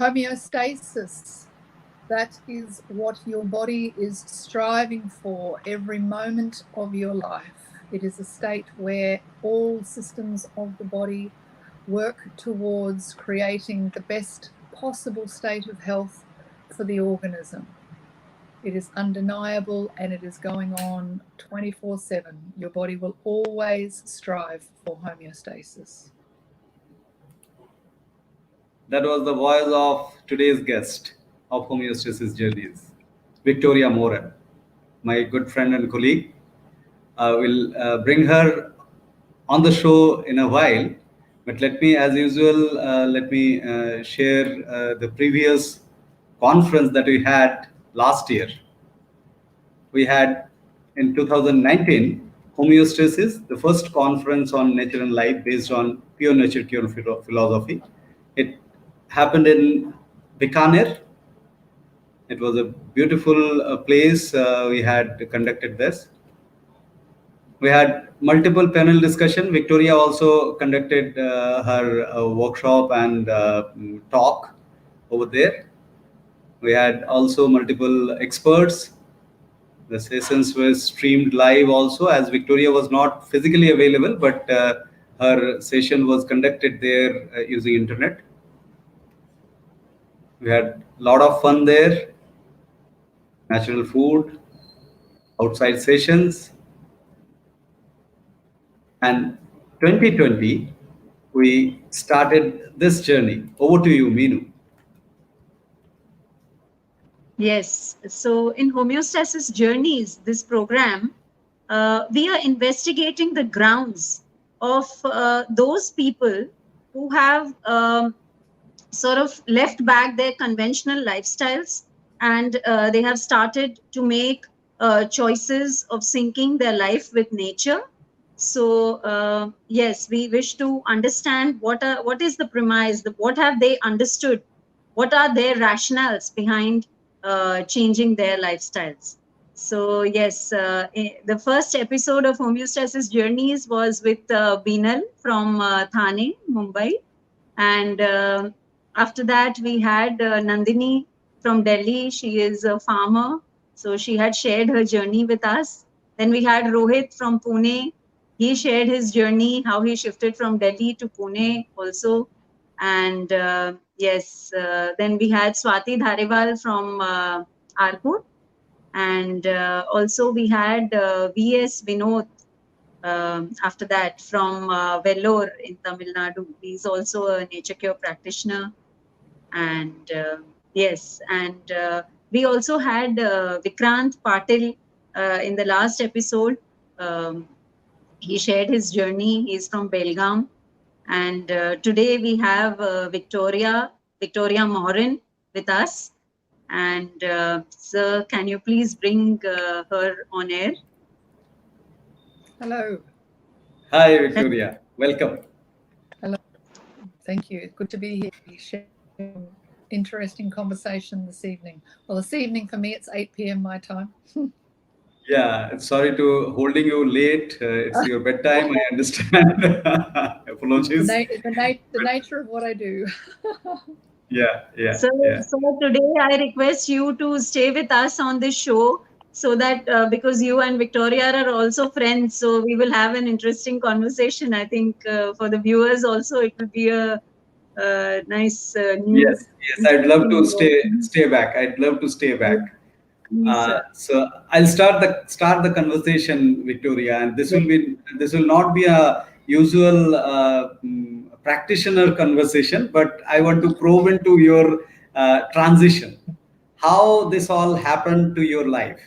Homeostasis, that is what your body is striving for every moment of your life. It is a state where all systems of the body work towards creating the best possible state of health for the organism. It is undeniable and it is going on 24/7. Your body will always strive for homeostasis. That was the voice of today's guest of Homeostasis Journeys, Victoria Moran, my good friend and colleague. I will bring her on the show in a while, but let me, as usual, share the previous conference that we had last year. We had in 2019 Homeostasis, the first conference on nature and life based on pure nature cure philosophy. It happened in Bikaner. It was a beautiful place. We had conducted this. We had multiple panel discussion. Victoria also conducted her workshop and talk over there. We had also multiple experts. The sessions were streamed live also, as Victoria was not physically available, but her session was conducted there using internet. We had a lot of fun there. Natural food, outside sessions. And 2020, we started this journey. Over to you, Meenu. Yes. So in Homeostasis Journeys, this program, we are investigating the grounds of those people who have sort of left back their conventional lifestyles and they have started to make choices of syncing their life with nature. So yes, we wish to understand what is the premise, what have they understood, what are their rationales behind changing their lifestyles. So yes, the first episode of Homeostasis Journeys was with Beenal from Thane, Mumbai. And after that, we had Nandini from Delhi. She is a farmer. So she had shared her journey with us. Then we had Rohit from Pune. He shared his journey, how he shifted from Delhi to Pune also. And then we had Swati Dhariwal from Arcot. And also we had V.S. Vinod after that from Vellore in Tamil Nadu. He's also a nature cure practitioner. And we also had Vikrant Patil in the last episode. He shared his journey. He's from Belgaum. And today we have Victoria Moran with us. And sir, can you please bring her on air? Hello. Hi, Victoria. Welcome. Hello. Thank you. Good to be here. Sharing interesting conversation this evening. Well, this evening for me, it's 8 p.m. my time. Yeah, sorry to holding you late. It's your bedtime. I understand. Apologies. The nature of what I do. Yeah. So today I request you to stay with us on this show so that because you and Victoria are also friends, so we will have an interesting conversation. I think for the viewers also it will be a nice Yes, I'd love to stay back. I'd love to stay back. So I'll start the conversation, Victoria, and this will not be a usual practitioner conversation, but I want to probe into your transition, how this all happened to your life,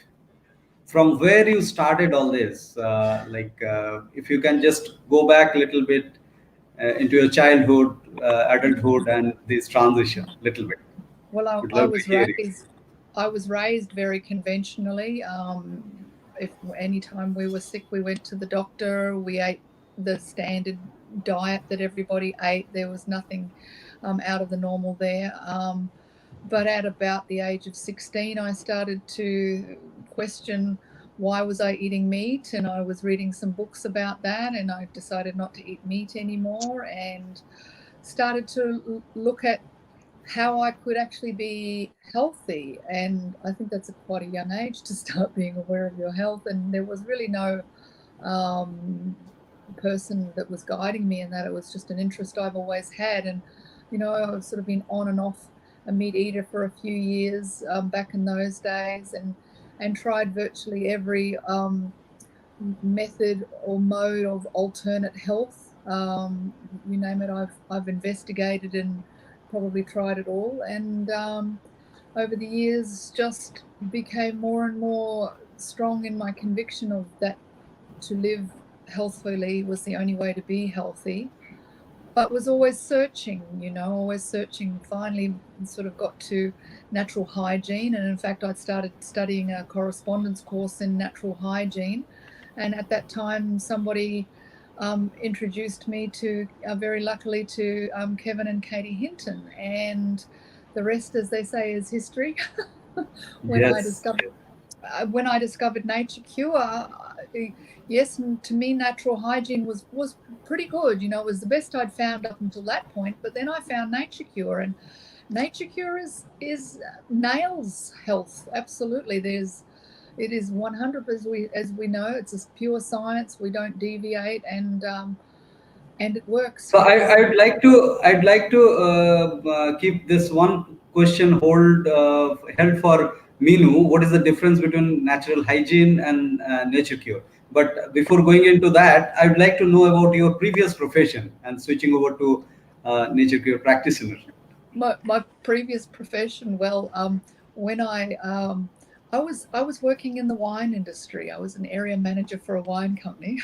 from where you started all this. If you can just go back a little bit into your childhood, adulthood, and this transition, little bit. Well, I was raised very conventionally. If any time we were sick, we went to the doctor. We ate the standard diet that everybody ate. There was nothing out of the normal there. But at about the age of 16, I started to question why was I eating meat, and I was reading some books about that, and I decided not to eat meat anymore and started to look at how I could actually be healthy. And I think that's quite a young age to start being aware of your health. And there was really no person that was guiding me in that. It was just an interest I've always had. And, you know, I've sort of been on and off a meat eater for a few years back in those days, and tried virtually every method or mode of alternate health. You name it, I've investigated and probably tried it all. And over the years, just became more and more strong in my conviction of that to live healthfully was the only way to be healthy. But was always searching, you know, always searching. Finally, sort of got to natural hygiene, and in fact, I'd started studying a correspondence course in natural hygiene. And at that time, somebody introduced me to, very luckily, to Kevin and Katie Hinton, and the rest, as they say, is history. When I discovered Nature Cure, yes, to me, natural hygiene was pretty good. You know, it was the best I'd found up until that point. But then I found Nature Cure, and Nature Cure is nails health. Absolutely, it is 100, as we know. It's a pure science. We don't deviate, and it works. So I'd like to keep this one question held for Meenu. What is the difference between natural hygiene and nature cure? But before going into that, I'd like to know about your previous profession and switching over to nature cure practitioner. My previous profession, well, when I was working in the wine industry. I was an area manager for a wine company.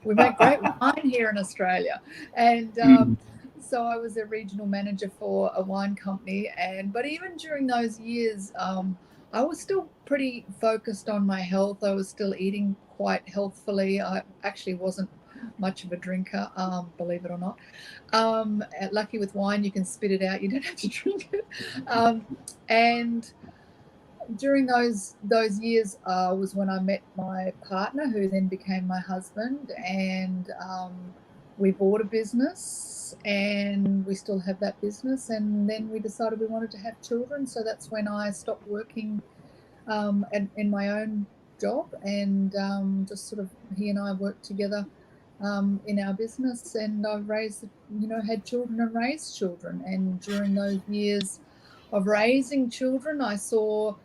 We make great wine here in Australia, and so I was a regional manager for a wine company. But even during those years, I was still pretty focused on my health. I was still eating quite healthfully. I actually wasn't much of a drinker, believe it or not. Lucky with wine, you can spit it out. You don't have to drink it. And during those years was when I met my partner, who then became my husband, and we bought a business, and we still have that business. And then we decided we wanted to have children, so that's when I stopped working in my own job, and just sort of, he and I worked together in our business, and I've raised, had children and raised children. And during those years of raising children, I saw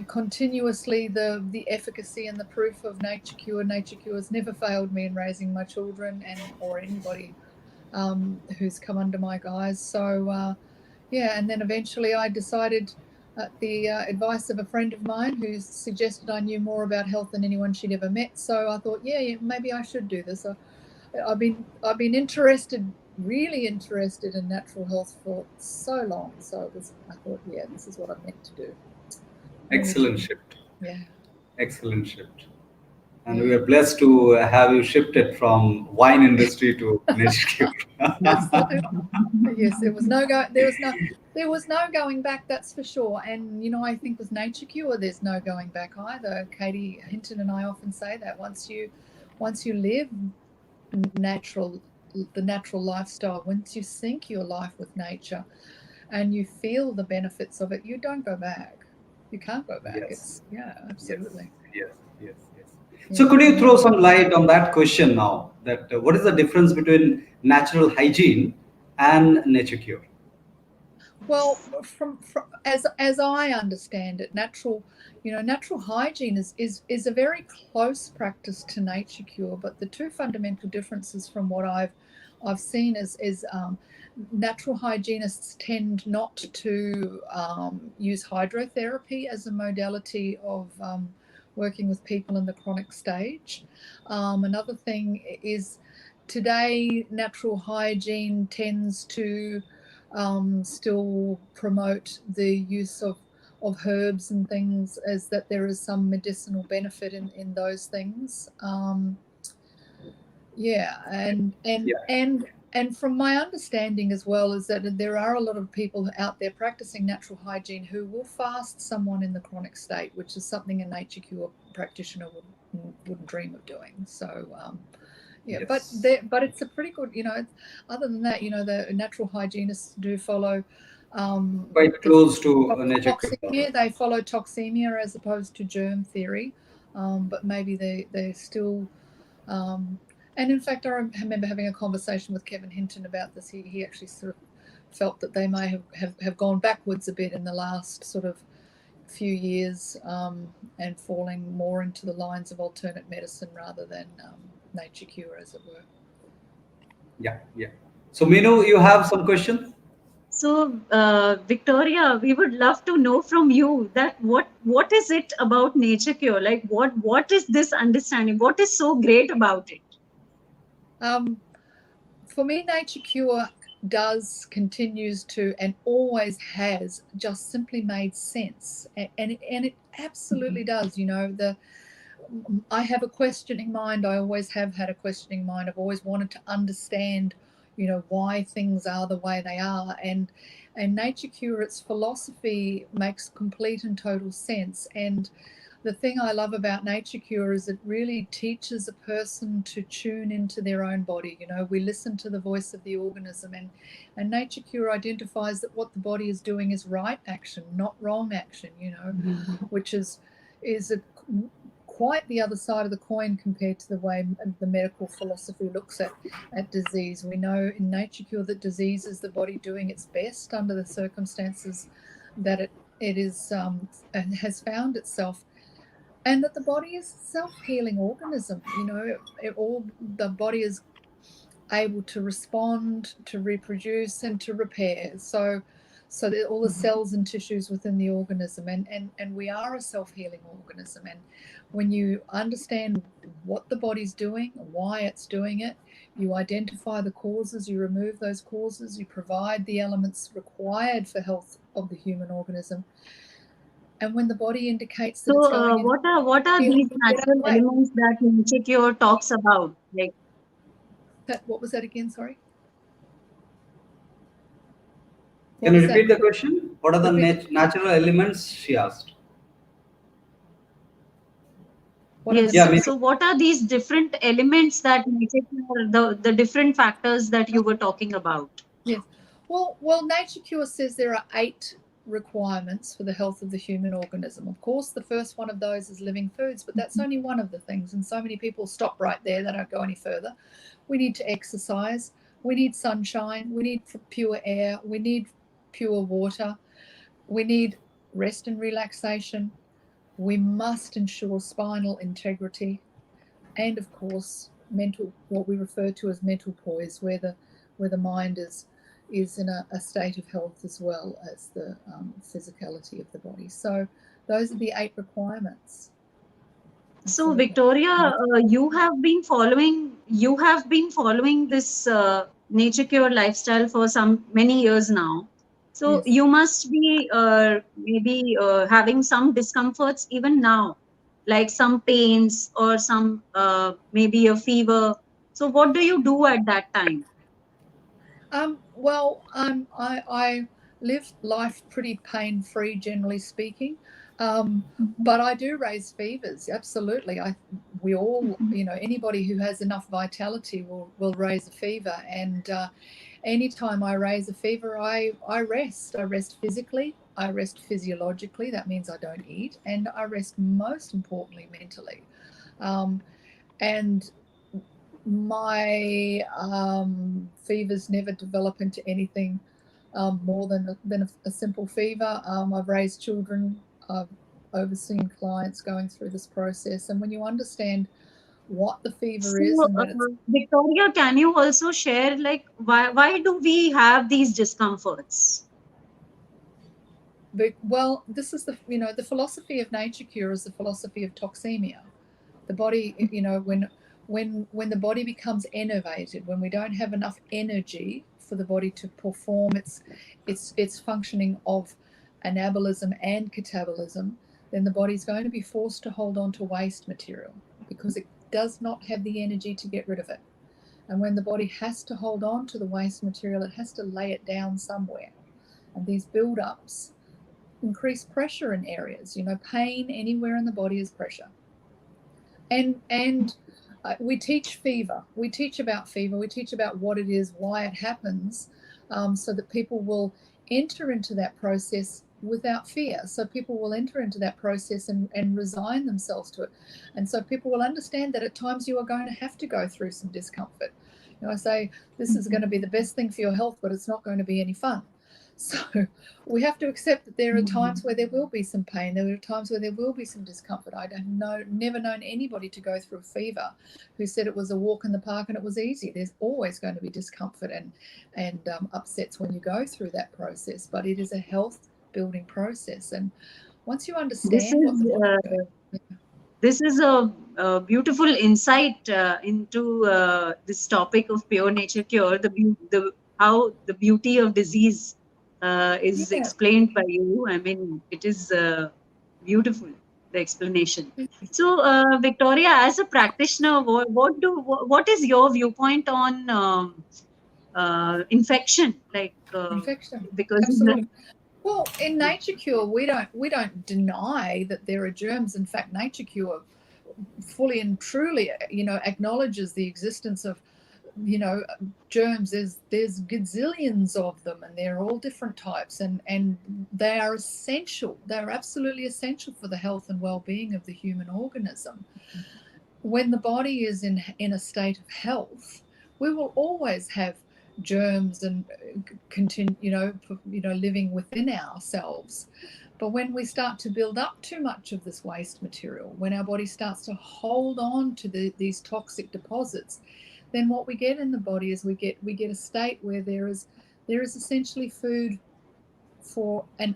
continuously the efficacy and the proof of Nature Cure. Nature Cure has never failed me in raising my children, or anybody who's come under my guise. So and then eventually I decided, at the advice of a friend of mine who suggested I knew more about health than anyone she'd ever met. So I thought, maybe I should do this. I've been really interested in natural health for so long. So I thought, this is what I'm meant to do. Excellent shift. Yeah. Excellent shift. And we are blessed to have you shifted from wine industry to nature cure. Yes, there was no going back, that's for sure. And I think with Nature Cure, there's no going back either. Katie Hinton and I often say that once you live the natural lifestyle, once you sync your life with nature, and you feel the benefits of it, you don't go back. You can't go back. Yes. Absolutely. Yes. So could you throw some light on that question now? That what is the difference between natural hygiene and nature cure? Well, from as I understand it, natural hygiene is a very close practice to nature cure. But the two fundamental differences from what I've seen is natural hygienists tend not to use hydrotherapy as a modality of working with people in the chronic stage. Another thing is, today natural hygiene tends to still promote the use of herbs and things, as that there is some medicinal benefit in those things. And from my understanding as well, is that there are a lot of people out there practicing natural hygiene who will fast someone in the chronic state, which is something a nature cure practitioner wouldn't dream of doing. So Yeah, Yes. but it's a pretty good, other than that, the natural hygienists do follow Quite the close to nature cure. toxemia. They follow toxemia as opposed to germ theory, but maybe they're still. And in fact, I remember having a conversation with Kevin Hinton about this. He actually sort of felt that they may have gone backwards a bit in the last sort of few years, and falling more into the lines of alternate medicine rather than nature cure, as it were. Yeah, yeah. So Minu, you have some questions? So, Victoria, we would love to know from you that what is it about nature cure? Like, what is this understanding? What is so great about it? For me, nature cure continues to, and always has just simply made sense, and it absolutely does. I have a questioning mind. I always have had a questioning mind. I've always wanted to understand, why things are the way they are, and nature cure, its philosophy makes complete and total sense. And the thing I love about nature cure is it really teaches a person to tune into their own body. We listen to the voice of the organism, and nature cure identifies that what the body is doing is right action, not wrong action. Which is a quite the other side of the coin compared to the way the medical philosophy looks at disease. We know in nature cure that disease is the body doing its best under the circumstances that it is and has found itself, and that the body is a self-healing organism. The body is able to respond, to reproduce, and to repair. So that all the cells and tissues within the organism, and we are a self-healing organism. And when you understand what the body's doing, why it's doing it, you identify the causes, you remove those causes, you provide the elements required for health of the human organism. And when the body indicates that it's going in, what are these natural elements that nature cure talks about? Like, what was that again? Sorry. Can you repeat the question? What are the natural elements? She asked. Yes. So, what are these different elements that nature cure, the different factors that you were talking about? Yes. Well, nature cure says there are 8 requirements for the health of the human organism. Of course, the first one of those is living foods, but that's only one of the things. And so many people stop right there. They don't go any further. We need to exercise. We need sunshine. We need pure air. We need pure water. We need rest and relaxation. We must ensure spinal integrity. And of course, what we refer to as mental poise, where the mind is in a state of health as well as the physicality of the body. So those are the 8 requirements. So Victoria, you have been following this nature cure lifestyle for many years now. So yes. You must be maybe having some discomforts even now, like some pains or some maybe a fever. So what do you do at that time? I live life pretty pain-free, generally speaking, but I do raise fevers. Absolutely, we all, anybody who has enough vitality will raise a fever. And anytime I raise a fever, I rest. I rest physically. I rest physiologically. That means I don't eat, and I rest most importantly mentally. And my fevers never develop into anything more than a simple fever. I've raised children. I've overseen clients going through this process, and when you understand what the fever is, and that Victoria, can you also share, like, why do we have these discomforts? Well, this is the philosophy of nature cure is the philosophy of toxemia. The body, when the body becomes enervated, when we don't have enough energy for the body to perform its functioning of anabolism and catabolism, then the body's going to be forced to hold on to waste material because it does not have the energy to get rid of it. And when the body has to hold on to the waste material, it has to lay it down somewhere. And these build-ups increase pressure in areas. Pain anywhere in the body is pressure. And we teach fever. We teach about fever. We teach about what it is, why it happens, so that people will enter into that process without fear. So people will enter into that process and resign themselves to it. And so people will understand that at times you are going to have to go through some discomfort. You know, I say this is going to be the best thing for your health, but it's not going to be any fun. So we have to accept that there are times where there will be some pain. There are times where there will be some discomfort. I never known anybody to go through a fever who said it was a walk in the park and it was easy. There's always going to be discomfort and upsets when you go through that process, but it is a health building process. And once you understand what the body's doing, this is a beautiful insight into this topic of pure nature cure, how the beauty of disease is explained by you. I mean, it is beautiful, the explanation. So, Victoria, as a practitioner, what is your viewpoint on infection? Infection, because absolutely. Well, in Nature Cure, we don't deny that there are germs. In fact, Nature Cure fully and truly, acknowledges the existence of, germs. There's gazillions of them, and they're all different types, and they are essential. They're absolutely essential for the health and well-being of the human organism. When the body is in a state of health, we will always have germs and continue, living within ourselves. But when we start to build up too much of this waste material, when our body starts to hold on to these toxic deposits, then what we get in the body is we get a state where there is essentially food for a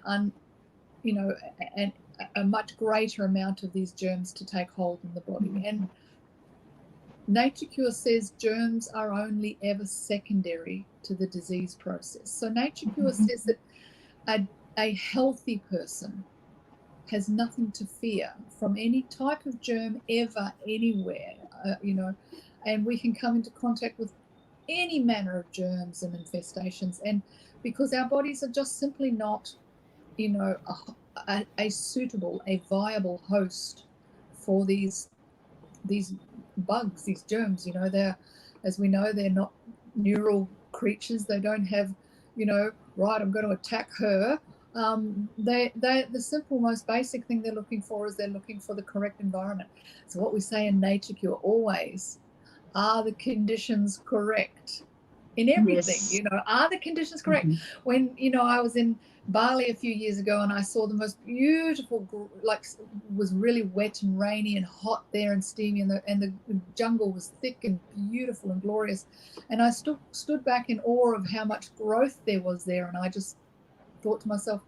much greater amount of these germs to take hold in the body. And Nature Cure says germs are only ever secondary to the disease process. So Nature Cure says that a healthy person has nothing to fear from any type of germ ever, anywhere, and we can come into contact with any manner of germs and infestations. And because our bodies are just simply not, a suitable, a viable host for these bugs, these germs. They're, as we know, they're not neural creatures. They don't have, right, I'm going to attack her. The simple, most basic thing they're looking for is they're looking for the correct environment. So what we say in Nature Cure always, are the conditions correct in everything? Yes. Are the conditions correct? When I was in Bali a few years ago and I saw the most beautiful, was really wet and rainy and hot there and steamy, and the jungle was thick and beautiful and glorious, and I stood back in awe of how much growth there was there, and I just thought to myself,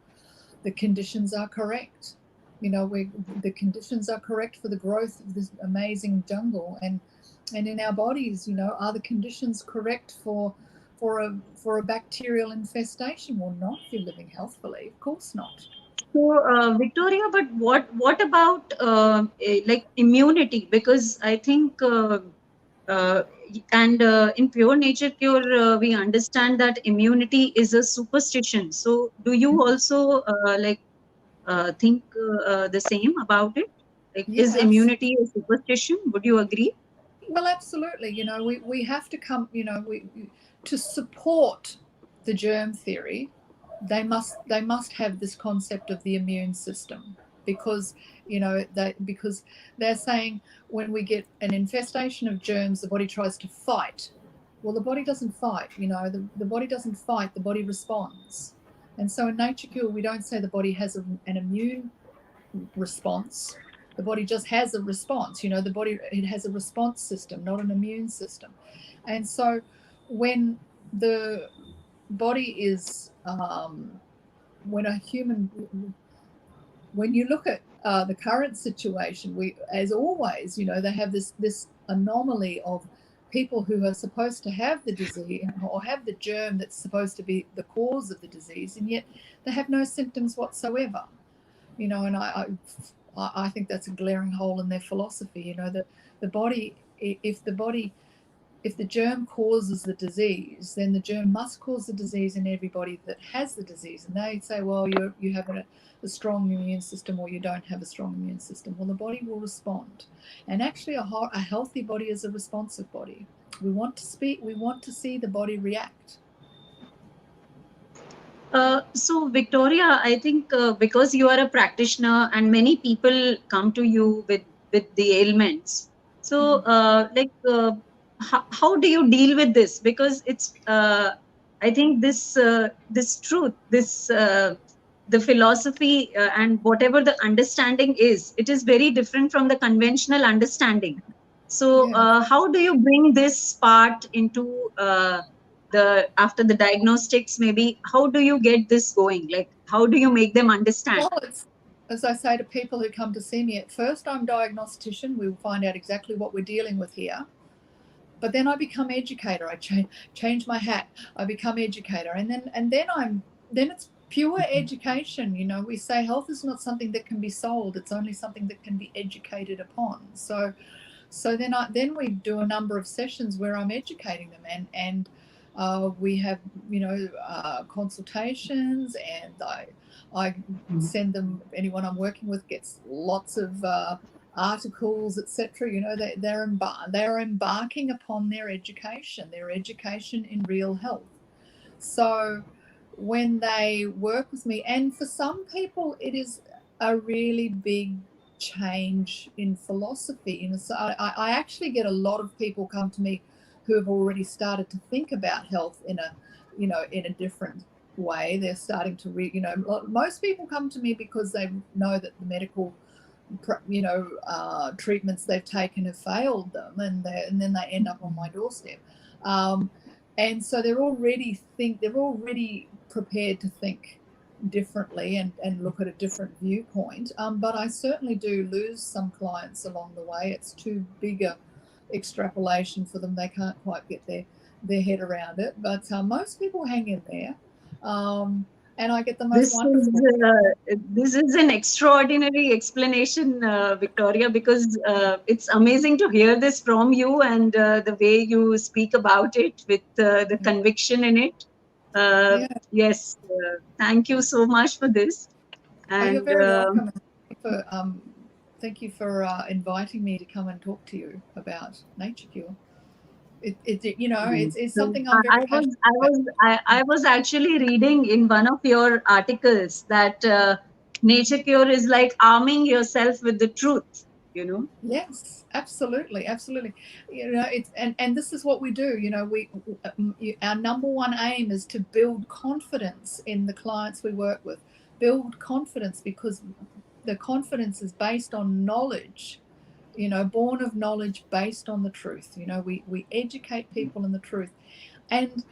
the conditions are correct. The conditions are correct for the growth of this amazing jungle, and in our bodies, are the conditions correct for a bacterial infestation? Well, not if you're living healthfully, of course not. So, Victoria, but what about immunity? Because I think in Pure Nature Cure, we understand that immunity is a superstition. So, do you also think the same about it? Is immunity a superstition? Would you agree? Well, absolutely. We have to come. To support the germ theory, they must have this concept of the immune system, because because they're saying when we get an infestation of germs, the body tries to fight. Well, the body doesn't fight. The body doesn't fight. The body responds. And so in Nature Cure, we don't say the body has an immune response. The body just has a response. The body, it has a response system, not an immune system. And so when the body is, when you look at the current situation, we, as always, they have this anomaly of people who are supposed to have the disease or have the germ that's supposed to be the cause of the disease, and yet they have no symptoms whatsoever. And I think that's a glaring hole in their philosophy. That the body, if the body if the germ causes the disease, then the germ must cause the disease in everybody that has the disease. And they say, well, you have a strong immune system, or you don't have a strong immune system. Well, the body will respond. And actually a healthy body is a responsive body. We want to see the body react. So Victoria, I think because you are a practitioner and many people come to you with the ailments. So how do you deal with this? Because it's I think this truth, the philosophy and whatever the understanding is, it is very different from the conventional understanding. So how do you bring this part into after the diagnostics? Maybe how do you get this going? Like, how do you make them understand? Well, it's, as I say to people who come to see me, at first I'm diagnostician. We'll find out exactly what we're dealing with here. But then I become educator. I change my hat. I become educator, and then it's pure education. You know, we say health is not something that can be sold. It's only something that can be educated upon. So then we do a number of sessions where I'm educating them, and we have, you know, consultations, and I send them, anyone I'm working with gets lots of articles, etc. You know, they're embarking upon their education in real health. So when they work with me, and for some people it is a really big change in philosophy. You know, so I actually get a lot of people come to me who have already started to think about health in a different way. They're starting to most people come to me because they know that the medical treatments they've taken have failed them, and then they end up on my doorstep, and so they're already prepared to think differently and look at a different viewpoint. But I certainly do lose some clients along the way. It's too big a extrapolation for them. They can't quite get their head around it, but most people hang in there, and I get the most wonderful. This is an extraordinary explanation, Victoria, because it's amazing to hear this from you, and the way you speak about it with the conviction in it. Yes, thank you so much for this. And you're very welcome. Thank you for inviting me to come and talk to you about NatureCure. It's something I'm very passionate about. I was actually reading in one of your articles that NatureCure is like arming yourself with the truth. You know. Yes, absolutely. You know, and this is what we do. You know, our number one aim is to build confidence in the clients we work with. Build confidence, because the confidence is based on knowledge. You know, born of knowledge, based on the truth. You know, we educate people in the truth, and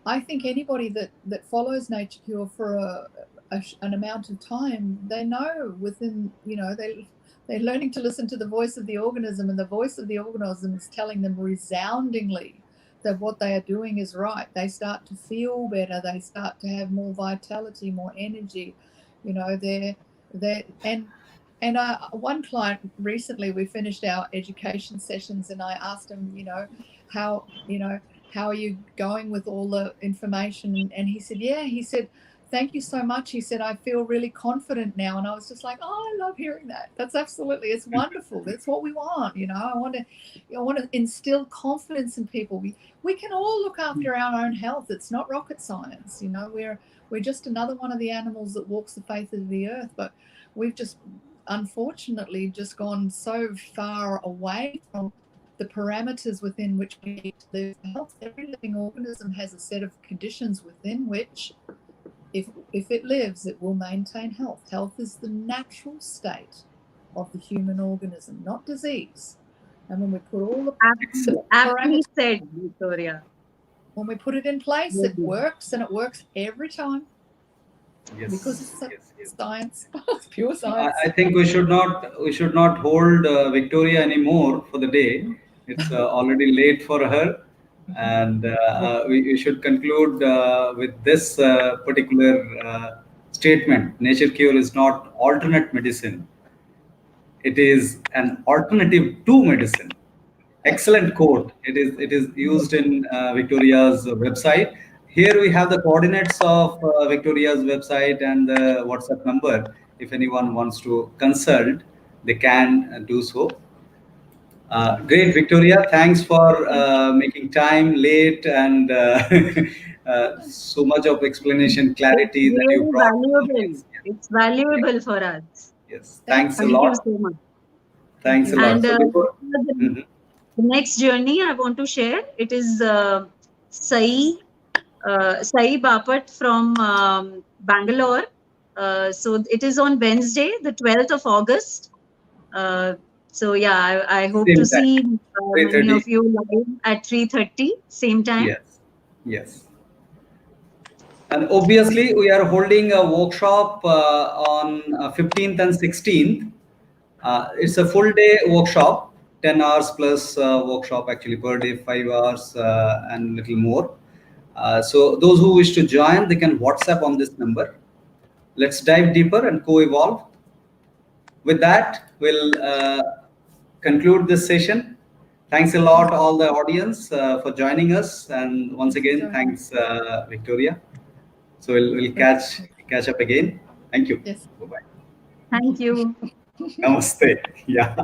I think anybody that follows NatureCure for an amount of time, they know within, you know, they're learning to listen to the voice of the organism, and the voice of the organism is telling them resoundingly that what they are doing is right. They start to feel better. They start to have more vitality, more energy. You know, and one client recently, we finished our education sessions, and I asked him, you know, how are you going with all the information? And he said, yeah, he said, thank you so much. He said, I feel really confident now. And I was just like, oh, I love hearing that. That's absolutely, it's wonderful. That's what we want. You know, I want to instill confidence in people. We can all look after our own health. It's not rocket science. You know, we're just another one of the animals that walks the face of the earth, but we've just unfortunately just gone so far away from the parameters within which we need to live. Health, every living organism has a set of conditions within which, if it lives, it will maintain health. Health is the natural state of the human organism, not disease. And when we put all the parameters, said, Victoria, when we put it in place, it works, and it works every time. Yes, because it's science. It's pure science. I think we should not hold Victoria anymore for the day. It's already late for her, and we should conclude with this particular statement. NatureCure is not alternate medicine. It is an alternative to medicine, Excellent quote. It is used in Victoria's website. Here we have the coordinates of Victoria's website and the WhatsApp number. If anyone wants to consult, they can do so. Great, Victoria. Thanks for making time late and so much of explanation, clarity that you Really brought. valuable. It's valuable for us. Yes, thanks a Thank you lot. so much. Thanks a lot. And So before, the next journey I want to share, it is Sai Bapat from Bangalore. So it is on Wednesday, the 12th of August. So yeah, I hope Same to time, see many 3:30. of you live at 3:30, same time. Yes, yes. And obviously, we are holding a workshop on 15th and 16th. It's a full day workshop, 10 hours plus workshop actually per day, 5 hours and little more. So those who wish to join, they can WhatsApp on this number. Let's dive deeper and co-evolve. With that, we'll conclude this session. Thanks a lot, all the audience, for joining us. And once again, thanks, Victoria. So we'll catch up again. Thank you. Yes. Bye-bye. Thank you. Namaste. Yeah.